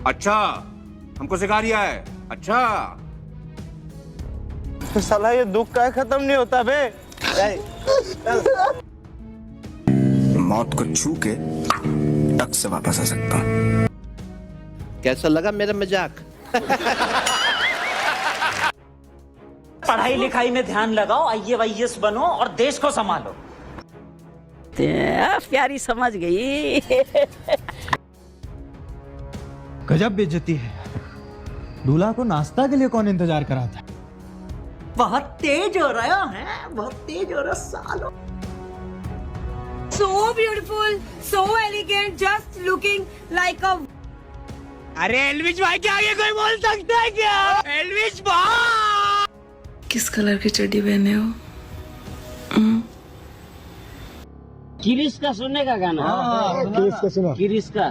अच्छा, हमको सिखा रिया है। अच्छा तो साला ये दुख का खत्म नहीं होता बे। मौत को छू के टक से वापस आ सकता हूँ। कैसा लगा मेरा मजाक? पढ़ाई लिखाई में ध्यान लगाओ, IAS बनो और देश को संभालो। प्यारी समझ गई। गजब बेइज्जती है। दूल्हा को नाश्ता के लिए कौन इंतजार करा था? बहुत तेज हो रहा है, बहुत तेज हो रहा सालो। So beautiful, so elegant, just looking like a. अरे एल्विश भाई के आगे कोई बोल सकता है क्या? एल्विश भाई! किस कलर की चड्डी पहने हो? किरिस का सुनने का गाना। किरिस का सुना। किरिस का।